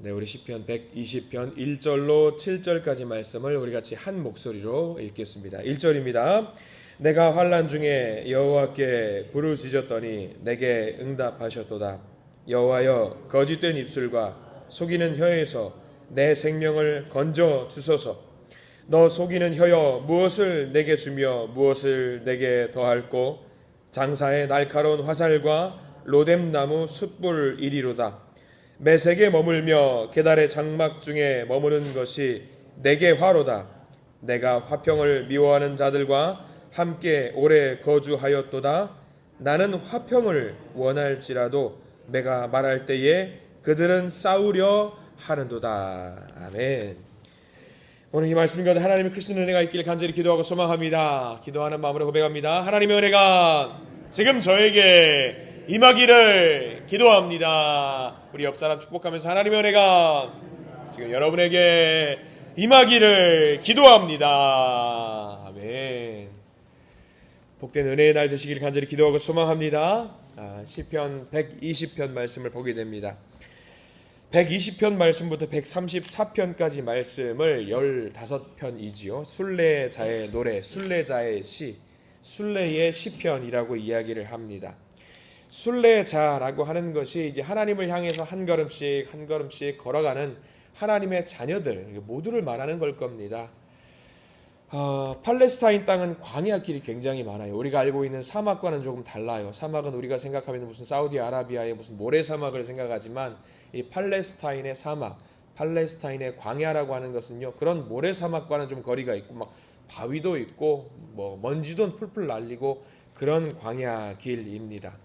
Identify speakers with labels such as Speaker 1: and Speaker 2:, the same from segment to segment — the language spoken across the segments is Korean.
Speaker 1: 네, 우리 시편 120편 1절로 7절까지 말씀을 우리 같이 한 목소리로 읽겠습니다. 1절입니다. 내가 환난 중에 여호와께 부르짖었더니 내게 응답하셨도다. 여호와여, 거짓된 입술과 속이는 혀에서 내 생명을 건져 주소서. 너 속이는 혀여, 무엇을 내게 주며 무엇을 내게 더할꼬? 장사의 날카로운 화살과 로뎀나무 숯불 이리로다. 매색에 머물며 계달의 장막 중에 머무는 것이 내게 화로다. 내가 화평을 미워하는 자들과 함께 오래 거주하였도다. 나는 화평을 원할지라도 내가 말할 때에 그들은 싸우려 하는도다. 아멘. 오늘 이 말씀 가운데 하나님의 크신 은혜가 있기를 간절히 기도하고 소망합니다. 기도하는 마음으로 고백합니다. 하나님의 은혜가 지금 저에게 임하기를 기도합니다. 우리 옆 사람 축복하면서 하나님의 은혜가 지금 여러분에게 임하기를 기도합니다. 아멘. 복된 은혜의 날 되시기를 간절히 기도하고 소망합니다. 시편 120편 말씀을 보게 됩니다. 120편 말씀부터 134편까지 말씀을 15편이지요. 순례자의 노래, 순례자의 시, 순례의 시편이라고 이야기를 합니다. 순례자라고 하는 것이 이제 하나님을 향해서 한 걸음씩 한 걸음씩 걸어가는 하나님의 자녀들 모두를 말하는 걸 겁니다. 팔레스타인 땅은 광야 길이 굉장히 많아요. 우리가 알고 있는 사막과는 조금 달라요. 사막은 우리가 생각하면 무슨 사우디아라비아의 무슨 모래사막을 생각하지만 이 팔레스타인의 사막, 팔레스타인의 광야라고 하는 것은요, 그런 모래사막과는 좀 거리가 있고 막 바위도 있고 뭐 먼지도 풀풀 날리고 그런 광야 길입니다.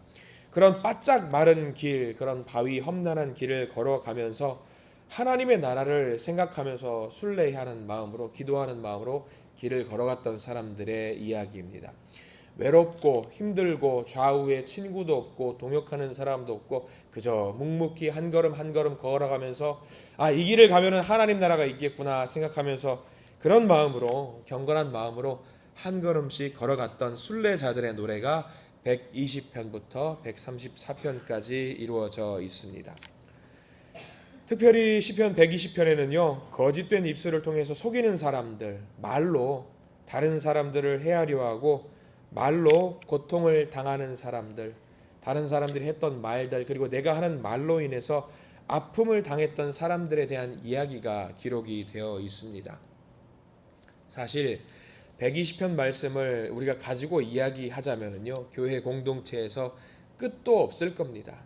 Speaker 1: 그런 바짝 마른 길, 그런 바위 험난한 길을 걸어가면서 하나님의 나라를 생각하면서 순례하는 마음으로, 기도하는 마음으로 길을 걸어갔던 사람들의 이야기입니다. 외롭고 힘들고 좌우에 친구도 없고 동역하는 사람도 없고 그저 묵묵히 한 걸음 한 걸음 걸어가면서 이 길을 가면은 하나님 나라가 있겠구나 생각하면서 그런 마음으로, 경건한 마음으로 한 걸음씩 걸어갔던 순례자들의 노래가 120편부터 134편까지 이루어져 있습니다. 특별히 시편 120편에는요, 거짓된 입술을 통해서 속이는 사람들, 말로 다른 사람들을 헤아려 하고 말로 고통을 당하는 사람들, 다른 사람들이 했던 말들, 그리고 내가 하는 말로 인해서 아픔을 당했던 사람들에 대한 이야기가 기록이 되어 있습니다. 사실 120편 말씀을 우리가 가지고 이야기하자면요, 교회 공동체에서 끝도 없을 겁니다.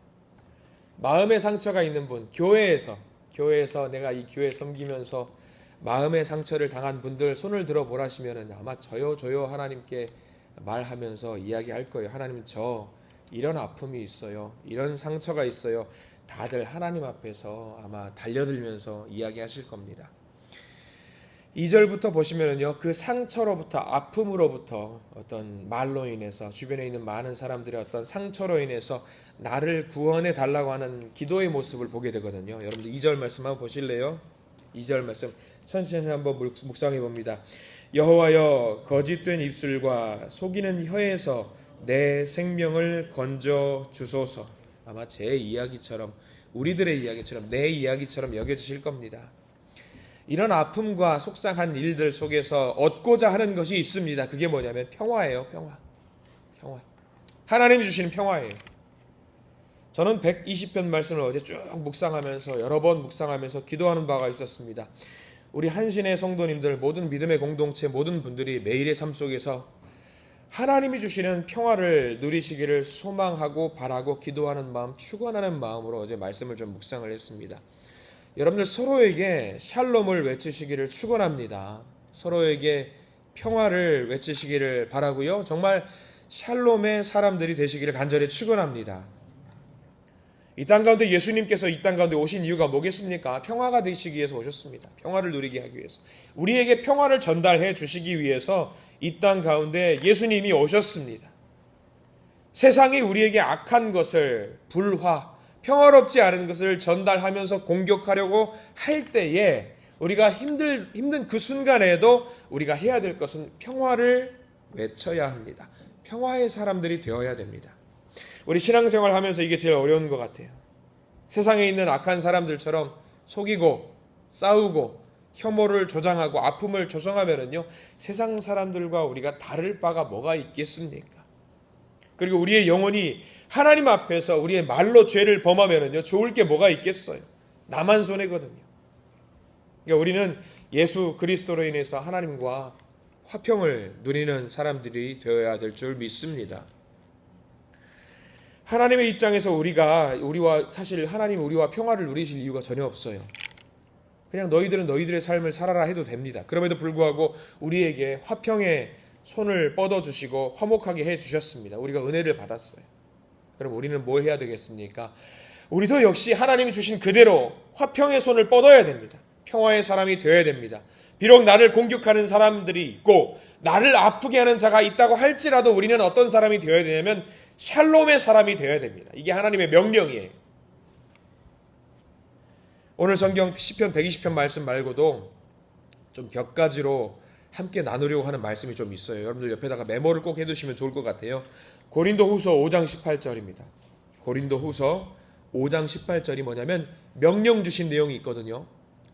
Speaker 1: 마음의 상처가 있는 분, 교회에서 내가 이 교회 섬기면서 마음의 상처를 당한 분들 손을 들어 보라시면은 아마 저요 하나님께 말하면서 이야기할 거예요. 하나님, 저 이런 아픔이 있어요. 이런 상처가 있어요. 다들 하나님 앞에서 아마 달려들면서 이야기하실 겁니다. 2절부터 보시면은요, 그 상처로부터, 아픔으로부터, 어떤 말로 인해서 주변에 있는 많은 사람들의 어떤 상처로 인해서 나를 구원해 달라고 하는 기도의 모습을 보게 되거든요. 여러분들 2절 말씀 한번 보실래요? 2절 말씀 천천히 한번 묵상해 봅니다. 여호와여, 거짓된 입술과 속이는 혀에서 내 생명을 건져 주소서. 아마 제 이야기처럼, 우리들의 이야기처럼, 내 이야기처럼 여겨지실 겁니다. 이런 아픔과 속상한 일들 속에서 얻고자 하는 것이 있습니다. 그게 뭐냐면 평화예요. 평화. 하나님이 주시는 평화예요. 저는 120편 말씀을 어제 쭉 묵상하면서, 여러 번 묵상하면서 기도하는 바가 있었습니다. 우리 한신의 성도님들, 모든 믿음의 공동체, 모든 분들이 매일의 삶 속에서 하나님이 주시는 평화를 누리시기를 소망하고 바라고 기도하는 마음, 축원하는 마음으로 어제 말씀을 좀 묵상을 했습니다. 여러분들 서로에게 샬롬을 외치시기를 축원합니다. 서로에게 평화를 외치시기를 바라고요. 정말 샬롬의 사람들이 되시기를 간절히 축원합니다. 이 땅 가운데 예수님께서 이 땅 가운데 오신 이유가 뭐겠습니까? 평화가 되시기 위해서 오셨습니다. 평화를 누리게 하기 위해서. 우리에게 평화를 전달해 주시기 위해서 이 땅 가운데 예수님이 오셨습니다. 세상이 우리에게 악한 것을, 불화, 평화롭지 않은 것을 전달하면서 공격하려고 할 때에 우리가 힘든 그 순간에도 우리가 해야 될 것은 평화를 외쳐야 합니다. 평화의 사람들이 되어야 됩니다. 우리 신앙생활 하면서 이게 제일 어려운 것 같아요. 세상에 있는 악한 사람들처럼 속이고 싸우고 혐오를 조장하고 아픔을 조성하면은요, 세상 사람들과 우리가 다를 바가 뭐가 있겠습니까? 그리고 우리의 영혼이 하나님 앞에서 우리의 말로 죄를 범하면은요, 좋을 게 뭐가 있겠어요? 나만 손해거든요. 그러니까 우리는 예수 그리스도로 인해서 하나님과 화평을 누리는 사람들이 되어야 될 줄 믿습니다. 하나님의 입장에서 사실 하나님 우리와 평화를 누리실 이유가 전혀 없어요. 그냥 너희들은 너희들의 삶을 살아라 해도 됩니다. 그럼에도 불구하고 우리에게 화평의 손을 뻗어주시고 화목하게 해주셨습니다. 우리가 은혜를 받았어요. 그럼 우리는 뭘 해야 되겠습니까? 우리도 역시 하나님이 주신 그대로 화평의 손을 뻗어야 됩니다. 평화의 사람이 되어야 됩니다. 비록 나를 공격하는 사람들이 있고 나를 아프게 하는 자가 있다고 할지라도 우리는 어떤 사람이 되어야 되냐면 샬롬의 사람이 되어야 됩니다. 이게 하나님의 명령이에요. 오늘 성경 시편 120편 말씀 말고도 좀 몇 가지로 함께 나누려고 하는 말씀이 좀 있어요. 여러분들 옆에다가 메모를 꼭 해두시면 좋을 것 같아요. 고린도후서 5장 18절입니다. 고린도후서 5장 18절이 뭐냐면 명령 주신 내용이 있거든요.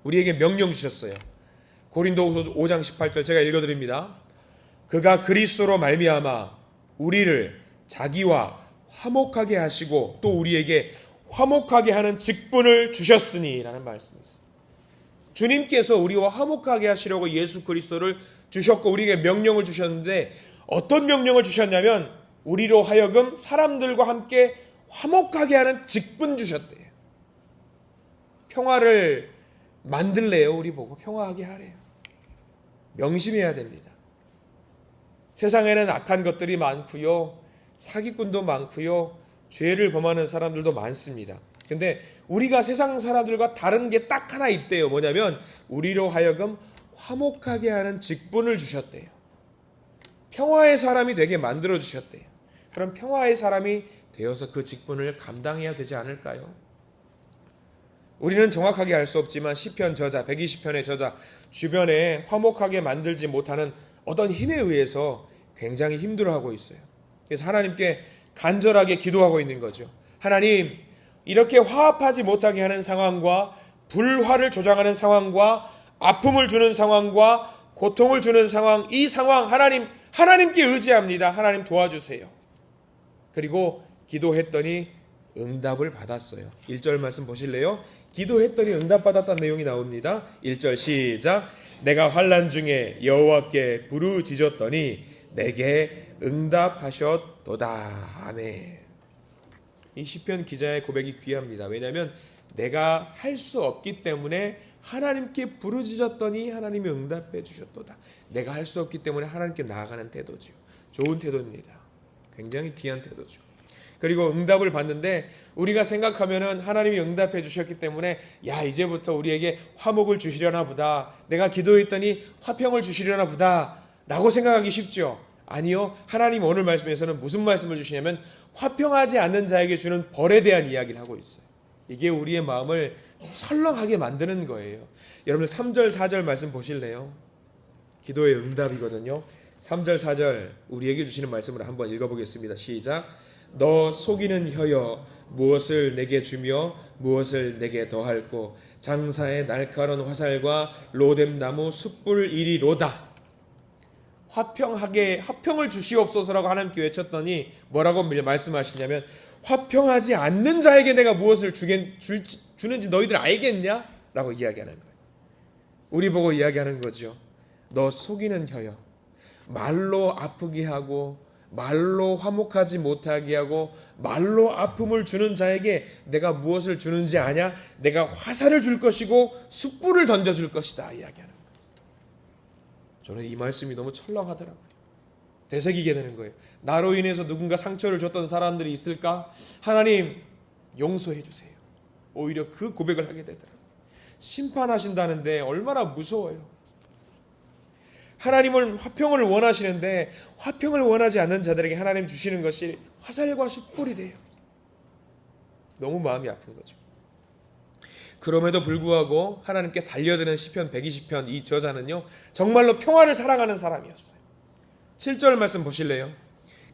Speaker 1: 우리에게 명령 주셨어요. 고린도후서 5장 18절 제가 읽어드립니다. 그가 그리스도로 말미암아 우리를 자기와 화목하게 하시고 또 우리에게 화목하게 하는 직분을 주셨으니 라는 말씀이 있습니다. 주님께서 우리와 화목하게 하시려고 예수 그리스도를 주셨고 우리에게 명령을 주셨는데 어떤 명령을 주셨냐면 우리로 하여금 사람들과 함께 화목하게 하는 직분 주셨대요. 평화를 만들래요. 우리 보고 평화하게 하래요. 명심해야 됩니다. 세상에는 악한 것들이 많고요. 사기꾼도 많고요. 죄를 범하는 사람들도 많습니다. 근데 우리가 세상 사람들과 다른 게 딱 하나 있대요. 뭐냐면 우리로 하여금 화목하게 하는 직분을 주셨대요. 평화의 사람이 되게 만들어 주셨대요. 그럼 평화의 사람이 되어서 그 직분을 감당해야 되지 않을까요? 우리는 정확하게 알 수 없지만 시편 저자, 120편의 저자 주변에 화목하게 만들지 못하는 어떤 힘에 의해서 굉장히 힘들어하고 있어요. 그래서 하나님께 간절하게 기도하고 있는 거죠. 하나님, 이렇게 화합하지 못하게 하는 상황과 불화를 조장하는 상황과 아픔을 주는 상황과 고통을 주는 상황, 이 상황 하나님께 의지합니다. 하나님 도와주세요. 그리고 기도했더니 응답을 받았어요. 1절 말씀 보실래요? 기도했더니 응답받았다는 내용이 나옵니다. 1절 시작. 내가 환난 중에 여호와께 부르짖었더니 내게 응답하셨도다. 아멘. 이 시편 기자의 고백이 귀합니다. 왜냐하면 내가 할 수 없기 때문에 하나님께 부르짖었더니 하나님이 응답해 주셨도다. 내가 할 수 없기 때문에 하나님께 나아가는 태도죠. 좋은 태도입니다. 굉장히 귀한 태도죠. 그리고 응답을 받는데 우리가 생각하면은 하나님이 응답해 주셨기 때문에 야, 이제부터 우리에게 화목을 주시려나 보다. 내가 기도했더니 화평을 주시려나 보다 라고 생각하기 쉽죠. 아니요. 하나님 오늘 말씀에서는 무슨 말씀을 주시냐면 화평하지 않는 자에게 주는 벌에 대한 이야기를 하고 있어요. 이게 우리의 마음을 철렁하게 만드는 거예요. 여러분들 3절 4절 말씀 보실래요? 기도의 응답이거든요. 3절 4절 우리에게 주시는 말씀을 한번 읽어보겠습니다. 시작. 너 속이는 혀여 무엇을 내게 주며 무엇을 내게 더할꼬 장사의 날카로운 화살과 로뎀나무 숯불 이리로다. 화평을 주시옵소서라고 하나님께 외쳤더니 뭐라고 말씀하시냐면 화평하지 않는 자에게 내가 무엇을 주는지 너희들 알겠냐? 라고 이야기하는 거예요. 우리 보고 이야기하는 거죠. 너 속이는 혀여 말로 아프게 하고 말로 화목하지 못하게 하고 말로 아픔을 주는 자에게 내가 무엇을 주는지 아냐? 내가 화살을 줄 것이고 숯불을 던져줄 것이다 이야기하는 거예요. 저는 이 말씀이 너무 철렁하더라고요. 되새기게 되는 거예요. 나로 인해서 누군가 상처를 줬던 사람들이 있을까? 하나님 용서해 주세요. 오히려 그 고백을 하게 되더라고요. 심판하신다는데 얼마나 무서워요. 하나님은 화평을 원하시는데 화평을 원하지 않는 자들에게 하나님 주시는 것이 화살과 숯불이래요. 너무 마음이 아픈 거죠. 그럼에도 불구하고 하나님께 달려드는 시편 120편 이 저자는요 정말로 평화를 사랑하는 사람이었어요. 7절 말씀 보실래요?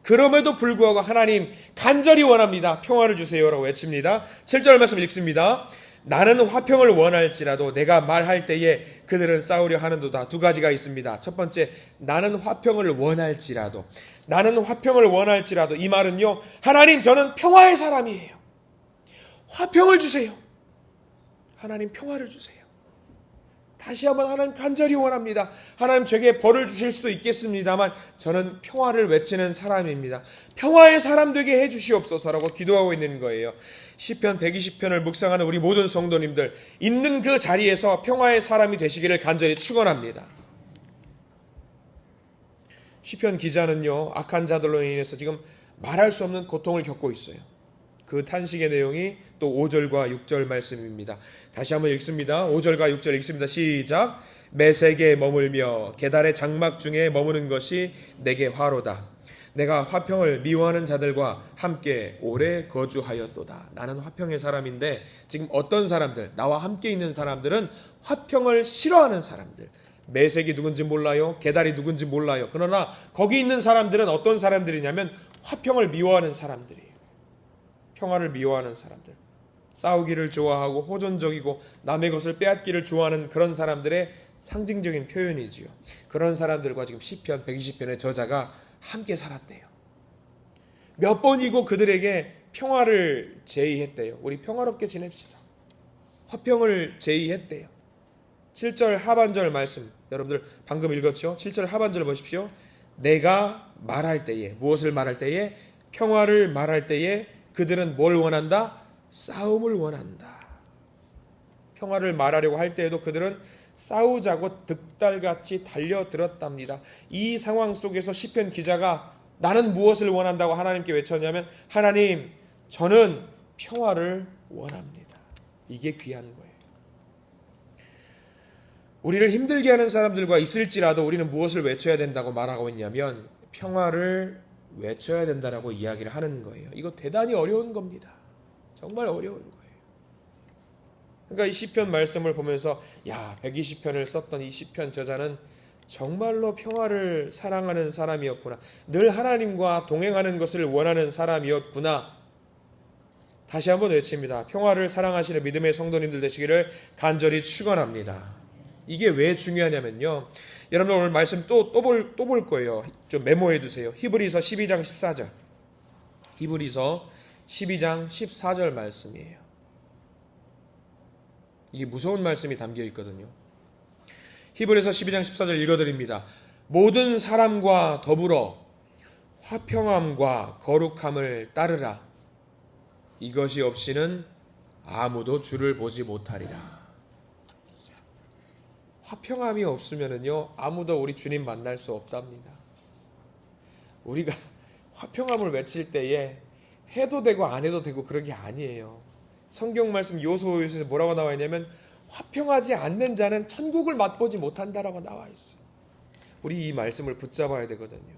Speaker 1: 그럼에도 불구하고 하나님 간절히 원합니다. 평화를 주세요라고 외칩니다. 7절 말씀 읽습니다. 나는 화평을 원할지라도 내가 말할 때에 그들은 싸우려 하는도다. 두 가지가 있습니다. 첫 번째, 나는 화평을 원할지라도. 나는 화평을 원할지라도. 이 말은요, 하나님 저는 평화의 사람이에요. 화평을 주세요. 하나님 평화를 주세요. 다시 한번 하나님 간절히 원합니다. 하나님 제게 벌을 주실 수도 있겠습니다만 저는 평화를 외치는 사람입니다. 평화의 사람 되게 해주시옵소서라고 기도하고 있는 거예요. 시편 120편을 묵상하는 우리 모든 성도님들, 있는 그 자리에서 평화의 사람이 되시기를 간절히 축원합니다. 시편 기자는요, 악한 자들로 인해서 지금 말할 수 없는 고통을 겪고 있어요. 그 탄식의 내용이 또 5절과 6절 말씀입니다. 다시 한번 읽습니다. 5절과 6절 읽습니다. 시작. 매색에 머물며 계달의 장막 중에 머무는 것이 내게 화로다. 내가 화평을 미워하는 자들과 함께 오래 거주하였도다. 나는 화평의 사람인데 지금 어떤 사람들, 나와 함께 있는 사람들은 화평을 싫어하는 사람들. 매색이 누군지 몰라요. 계달이 누군지 몰라요. 그러나 거기 있는 사람들은 어떤 사람들이냐면 화평을 미워하는 사람들이에요. 평화를 미워하는 사람들, 싸우기를 좋아하고 호전적이고 남의 것을 빼앗기를 좋아하는 그런 사람들의 상징적인 표현이지요. 그런 사람들과 지금 시편 120편의 저자가 함께 살았대요. 몇 번이고 그들에게 평화를 제의했대요. 우리 평화롭게 지냅시다. 화평을 제의했대요. 7절 하반절 말씀, 여러분들 방금 읽었죠? 7절 하반절 보십시오. 내가 말할 때에, 무엇을 말할 때에? 평화를 말할 때에 그들은 뭘 원한다? 싸움을 원한다. 평화를 말하려고 할 때에도 그들은 싸우자고 득달같이 달려들었답니다. 이 상황 속에서 시편 기자가 나는 무엇을 원한다고 하나님께 외쳤냐면, 하나님, 저는 평화를 원합니다. 이게 귀한 거예요. 우리를 힘들게 하는 사람들과 있을지라도 우리는 무엇을 외쳐야 된다고 말하고 있냐면 평화를 외쳐야 된다라고 이야기를 하는 거예요. 이거 대단히 어려운 겁니다. 정말 어려운 거예요. 그러니까 이 시편 말씀을 보면서 120편을 썼던 이 시편 저자는 정말로 평화를 사랑하는 사람이었구나. 늘 하나님과 동행하는 것을 원하는 사람이었구나. 다시 한번 외칩니다. 평화를 사랑하시는 믿음의 성도님들 되시기를 간절히 축원합니다. 이게 왜 중요하냐면요, 여러분 오늘 말씀 또 볼 거예요. 좀 메모해 두세요. 히브리서 12장 14절. 히브리서 12장 14절 말씀이에요. 이게 무서운 말씀이 담겨 있거든요. 히브리서 12장 14절 읽어드립니다. 모든 사람과 더불어 화평함과 거룩함을 따르라. 이것이 없이는 아무도 주를 보지 못하리라. 화평함이 없으면은요, 아무도 우리 주님 만날 수 없답니다. 우리가 화평함을 외칠 때에 해도 되고 안 해도 되고 그런 게 아니에요. 성경 말씀 요소에서 뭐라고 나와 있냐면 화평하지 않는 자는 천국을 맛보지 못한다라고 나와 있어요. 우리 이 말씀을 붙잡아야 되거든요.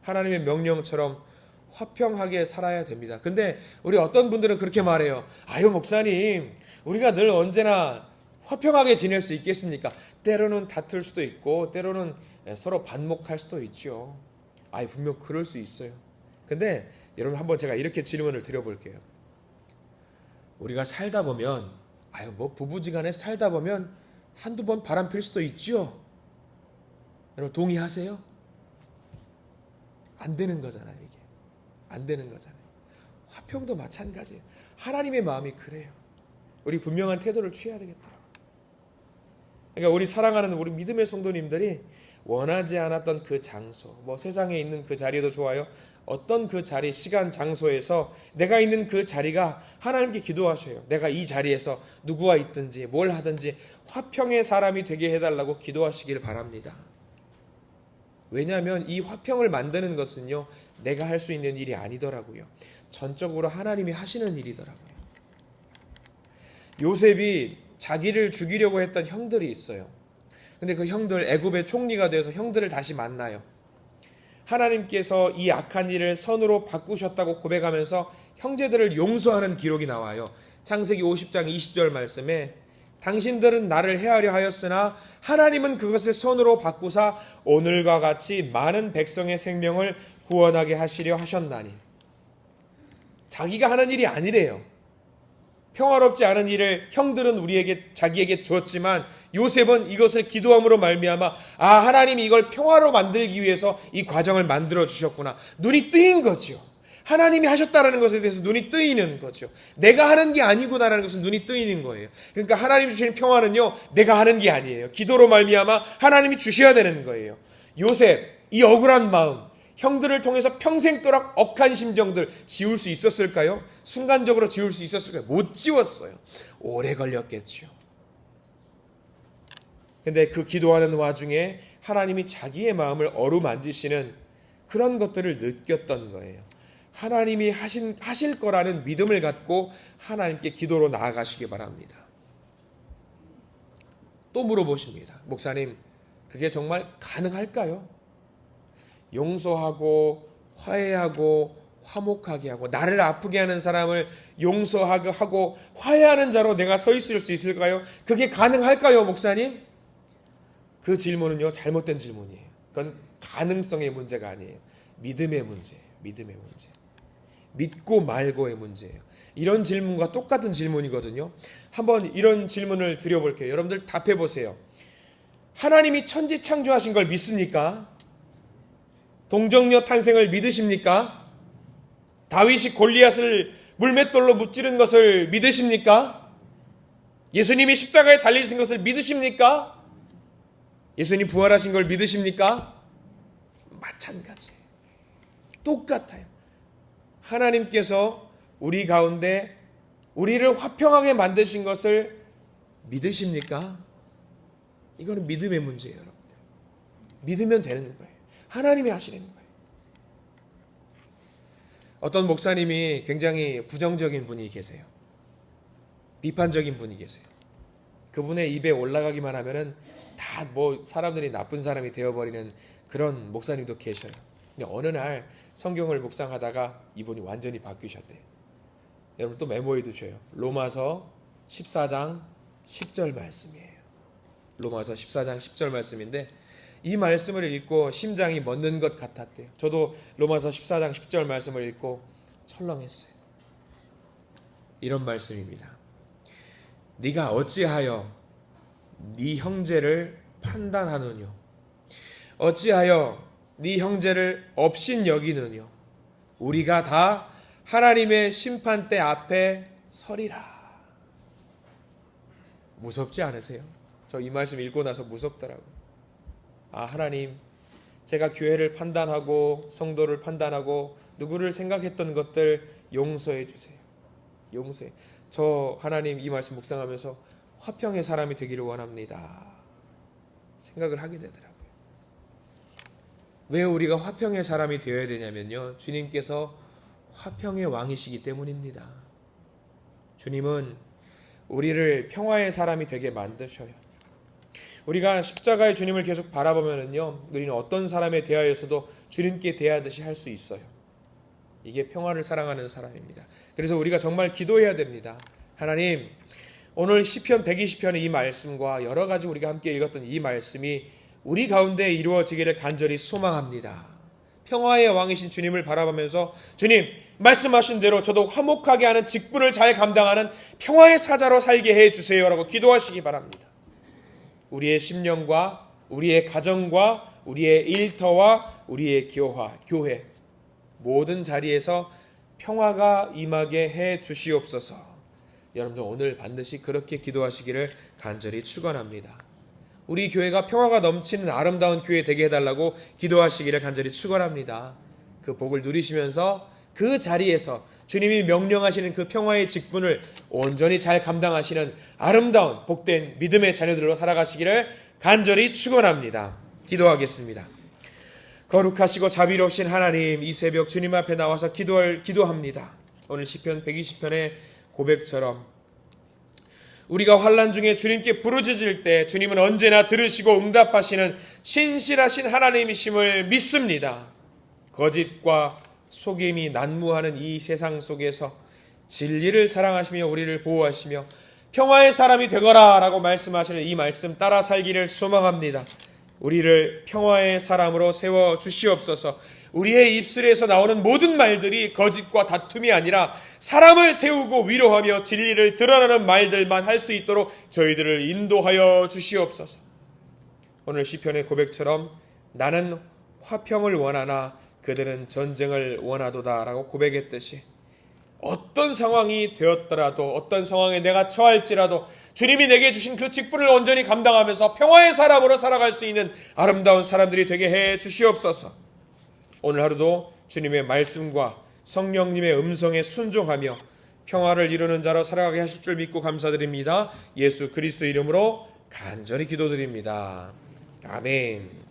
Speaker 1: 하나님의 명령처럼 화평하게 살아야 됩니다. 근데 우리 어떤 분들은 그렇게 말해요. 아유 목사님, 우리가 늘 언제나 화평하게 지낼 수 있겠습니까? 때로는 다툴 수도 있고 때로는 서로 반목할 수도 있죠. 분명 그럴 수 있어요. 근데 여러분 한번 제가 이렇게 질문을 드려볼게요. 우리가 살다 보면 부부지간에 살다 보면 한두 번 바람 필 수도 있죠. 여러분 동의하세요? 안 되는 거잖아요. 이게 안 되는 거잖아요. 화평도 마찬가지예요. 하나님의 마음이 그래요. 우리 분명한 태도를 취해야 되겠더라고요. 그러니까 우리 사랑하는 우리 믿음의 성도님들이 원하지 않았던 그 장소, 세상에 있는 그 자리도 좋아요. 어떤 그 자리, 시간, 장소에서 내가 있는 그 자리가 하나님께 기도하셔요. 내가 이 자리에서 누구와 있든지 뭘 하든지 화평의 사람이 되게 해달라고 기도하시길 바랍니다. 왜냐하면 이 화평을 만드는 것은요, 내가 할 수 있는 일이 아니더라고요. 전적으로 하나님이 하시는 일이더라고요. 요셉이 자기를 죽이려고 했던 형들이 있어요. 근데 그 형들, 애굽의 총리가 되어서 형들을 다시 만나요. 하나님께서 이 악한 일을 선으로 바꾸셨다고 고백하면서 형제들을 용서하는 기록이 나와요. 창세기 50장 20절 말씀에 당신들은 나를 해하려 하였으나 하나님은 그것을 선으로 바꾸사 오늘과 같이 많은 백성의 생명을 구원하게 하시려 하셨나니. 자기가 하는 일이 아니래요. 평화롭지 않은 일을 형들은 자기에게 주었지만 요셉은 이것을 기도함으로 말미암아 하나님이 이걸 평화로 만들기 위해서 이 과정을 만들어 주셨구나. 눈이 뜨인 거죠. 하나님이 하셨다라는 것에 대해서 눈이 뜨이는 거죠. 내가 하는 게 아니구나라는 것은 눈이 뜨이는 거예요. 그러니까 하나님 주시는 평화는요, 내가 하는 게 아니에요. 기도로 말미암아 하나님이 주셔야 되는 거예요. 요셉, 이 억울한 마음, 형들을 통해서 평생도록 억한 심정들 지울 수 있었을까요? 순간적으로 지울 수 있었을까요? 못 지웠어요. 오래 걸렸겠죠. 근데 그 기도하는 와중에 하나님이 자기의 마음을 어루만지시는 그런 것들을 느꼈던 거예요. 하나님이 하실 거라는 믿음을 갖고 하나님께 기도로 나아가시기 바랍니다. 또 물어보십니다. 목사님, 그게 정말 가능할까요? 용서하고 화해하고 화목하게 하고 나를 아프게 하는 사람을 용서하고 화해하는 자로 내가 서 있을 수 있을까요? 그게 가능할까요, 목사님? 그 질문은요, 잘못된 질문이에요. 그건 가능성의 문제가 아니에요. 믿음의 문제예요. 믿음의 문제. 믿고 말고의 문제예요. 이런 질문과 똑같은 질문이거든요. 한번 이런 질문을 드려볼게요. 여러분들 답해보세요. 하나님이 천지 창조하신 걸 믿습니까? 동정녀 탄생을 믿으십니까? 다윗이 골리앗을 물맷돌로 무찌른 것을 믿으십니까? 예수님이 십자가에 달리신 것을 믿으십니까? 예수님 부활하신 걸 믿으십니까? 마찬가지. 똑같아요. 하나님께서 우리 가운데 우리를 화평하게 만드신 것을 믿으십니까? 이거는 믿음의 문제예요, 여러분들. 믿으면 되는 거예요. 하나님이 하시는 거예요. 어떤 목사님이 굉장히 부정적인 분이 계세요. 비판적인 분이 계세요. 그분의 입에 올라가기만 하면은 다 사람들이 나쁜 사람이 되어버리는 그런 목사님도 계셔요. 근데 어느 날 성경을 묵상하다가 이분이 완전히 바뀌셨대요. 여러분 또 메모해 두셔요. 로마서 14장 10절 말씀이에요. 로마서 14장 10절 말씀인데 이 말씀을 읽고 심장이 멎는 것 같았대요. 저도 로마서 14장 10절 말씀을 읽고 철렁했어요. 이런 말씀입니다. 네가 어찌하여 네 형제를 판단하느뇨? 어찌하여 네 형제를 업신여기느뇨? 우리가 다 하나님의 심판대 앞에 서리라. 무섭지 않으세요? 저 이 말씀 읽고 나서 무섭더라고요. 하나님, 제가 교회를 판단하고 성도를 판단하고 누구를 생각했던 것들 용서해 주세요. 용서해. 저 하나님 이 말씀 묵상하면서 화평의 사람이 되기를 원합니다. 생각을 하게 되더라고요. 왜 우리가 화평의 사람이 되어야 되냐면요, 주님께서 화평의 왕이시기 때문입니다. 주님은 우리를 평화의 사람이 되게 만드셔요. 우리가 십자가의 주님을 계속 바라보면은요, 우리는 어떤 사람에 대하여서도 주님께 대하듯이 할 수 있어요. 이게 평화를 사랑하는 사람입니다. 그래서 우리가 정말 기도해야 됩니다. 하나님, 오늘 시편 120편의 이 말씀과 여러 가지 우리가 함께 읽었던 이 말씀이 우리 가운데 이루어지기를 간절히 소망합니다. 평화의 왕이신 주님을 바라보면서 주님, 말씀하신 대로 저도 화목하게 하는 직분을 잘 감당하는 평화의 사자로 살게 해주세요 라고 기도하시기 바랍니다. 우리의 심령과 우리의 가정과 우리의 일터와 우리의 교회 모든 자리에서 평화가 임하게 해 주시옵소서. 여러분들 오늘 반드시 그렇게 기도하시기를 간절히 축원합니다. 우리 교회가 평화가 넘치는 아름다운 교회 되게 해달라고 기도하시기를 간절히 축원합니다. 그 복을 누리시면서 그 자리에서 주님이 명령하시는 그 평화의 직분을 온전히 잘 감당하시는 아름다운 복된 믿음의 자녀들로 살아가시기를 간절히 축원합니다. 기도하겠습니다. 거룩하시고 자비로우신 하나님, 이 새벽 주님 앞에 나와서 기도합니다. 오늘 시편 120편의 고백처럼 우리가 환난 중에 주님께 부르짖을 때 주님은 언제나 들으시고 응답하시는 신실하신 하나님이심을 믿습니다. 거짓과 속임이 난무하는 이 세상 속에서 진리를 사랑하시며 우리를 보호하시며 평화의 사람이 되거라 라고 말씀하시는 이 말씀 따라 살기를 소망합니다. 우리를 평화의 사람으로 세워 주시옵소서. 우리의 입술에서 나오는 모든 말들이 거짓과 다툼이 아니라 사람을 세우고 위로하며 진리를 드러나는 말들만 할 수 있도록 저희들을 인도하여 주시옵소서. 오늘 시편의 고백처럼 나는 화평을 원하나 그들은 전쟁을 원하도다 라고 고백했듯이 어떤 상황이 되었더라도 어떤 상황에 내가 처할지라도 주님이 내게 주신 그 직분을 온전히 감당하면서 평화의 사람으로 살아갈 수 있는 아름다운 사람들이 되게 해 주시옵소서. 오늘 하루도 주님의 말씀과 성령님의 음성에 순종하며 평화를 이루는 자로 살아가게 하실 줄 믿고 감사드립니다. 예수 그리스도 이름으로 간절히 기도드립니다. 아멘.